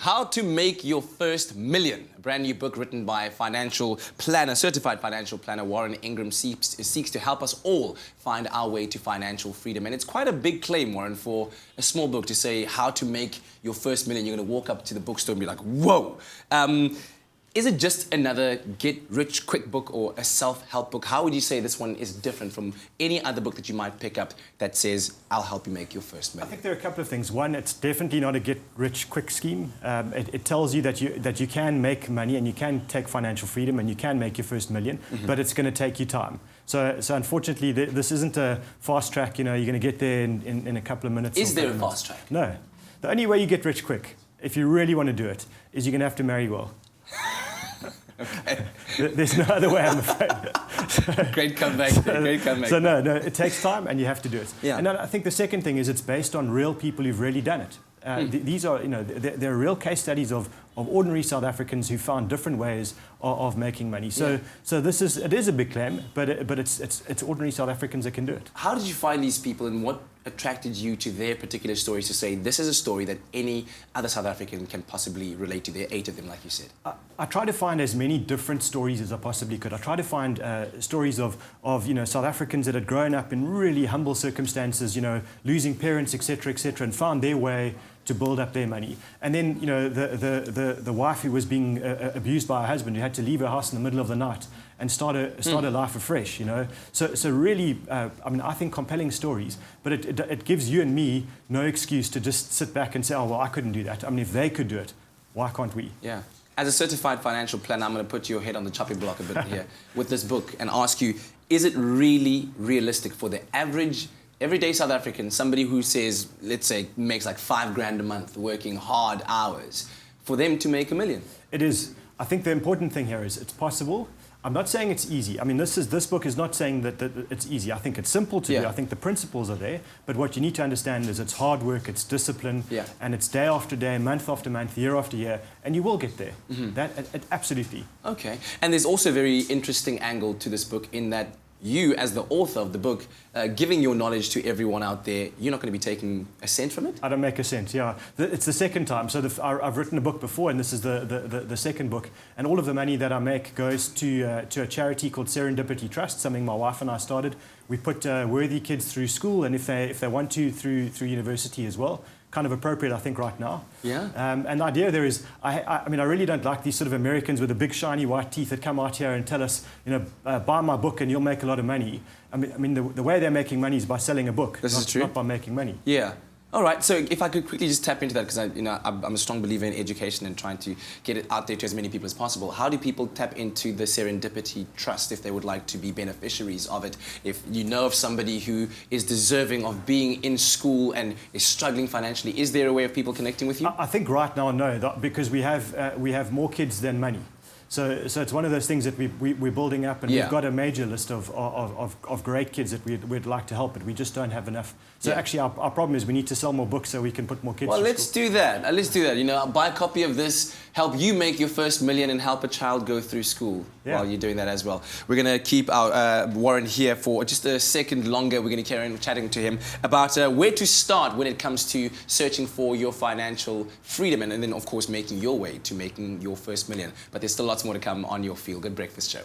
How to Make Your First Million, a brand new book written by certified financial planner Warren Ingram seeks to help us all find our way to financial freedom. And it's quite a big claim, Warren, for a small book to say how to make your first million. You're going to walk up to the bookstore and be like, whoa. Is it just another get-rich-quick book or a self-help book? How would you say this one is different from any other book that you might pick up that says, I'll help you make your first million? I think there are a couple of things. One, it's definitely not a get-rich-quick scheme. It tells you that you can make money and you can take financial freedom and you can make your first million, but it's going to take you time. So unfortunately, this isn't a fast track. You know, you're going to get there in a couple of minutes. Is there a fast track? No. The only way you get rich quick, if you really want to do it, is you're going to have to marry well. Okay. There's no other way, I'm afraid. Great comeback. Great comeback. So no, it takes time and you have to do it. Yeah. And I think the second thing is it's based on real people who've really done it. These are, there are real case studies of ordinary South Africans who found different ways of making money. So it is a big claim, but it's ordinary South Africans that can do it. How did you find these people, and what attracted you to their particular stories to say this is a story that any other South African can possibly relate to? There are 8 of them, like you said. I try to find as many different stories as I possibly could. I try to find stories of South Africans that had grown up in really humble circumstances, losing parents, etc., and found their way to build up their money. And then, the wife who was being abused by her husband, who had to leave her house in the middle of the night and start a life afresh, So really, I think compelling stories, but it gives you and me no excuse to just sit back and say, oh, well, I couldn't do that. I mean, if they could do it, why can't we? Yeah. As a certified financial planner, I'm going to put your head on the chopping block a bit here with this book and ask you, is it really realistic for the average everyday South African, somebody who says, let's say, makes like $5,000 a month working hard hours, for them to make $1 million? It is. I think the important thing here is it's possible. I'm not saying it's easy. I mean, this book is not saying that it's easy. I think it's simple to do. I think the principles are there. But what you need to understand is it's hard work, it's discipline, and it's day after day, month after month, year after year, and you will get there. Absolutely. Okay. And there's also a very interesting angle to this book in that you, as the author of the book, giving your knowledge to everyone out there, you're not going to be taking a cent from it? I don't make a cent, yeah. It's the second time. So I've written a book before, and this is the second book. And all of the money that I make goes to a charity called Serendipity Trust, something my wife and I started. We put worthy kids through school, and if they want to, through university as well. Kind of appropriate, I think, right now. Yeah. And the idea there is, I mean, I really don't like these sort of Americans with the big shiny white teeth that come out here and tell us, buy my book and you'll make a lot of money. I mean, the way they're making money is by selling a book, not by making money. Yeah. All right, so if I could quickly just tap into that, because I'm a strong believer in education and trying to get it out there to as many people as possible. How do people tap into the Serendipity Trust if they would like to be beneficiaries of it? If you know of somebody who is deserving of being in school and is struggling financially, is there a way of people connecting with you? I think right now, no, because we have more kids than money. So it's one of those things that we're building up, and we've got a major list of great kids that we'd like to help, but we just don't have enough. So actually our problem is we need to sell more books so we can put more kids through school. Let's do that. Let's do that. Buy a copy of this, help you make your first million and help a child go through school while you're doing that as well. We're going to keep our Warren here for just a second longer. We're going to carry on chatting to him about where to start when it comes to searching for your financial freedom and then, of course, making your way to making your first million. But there's still lots more to come on your Feel Good Breakfast Show.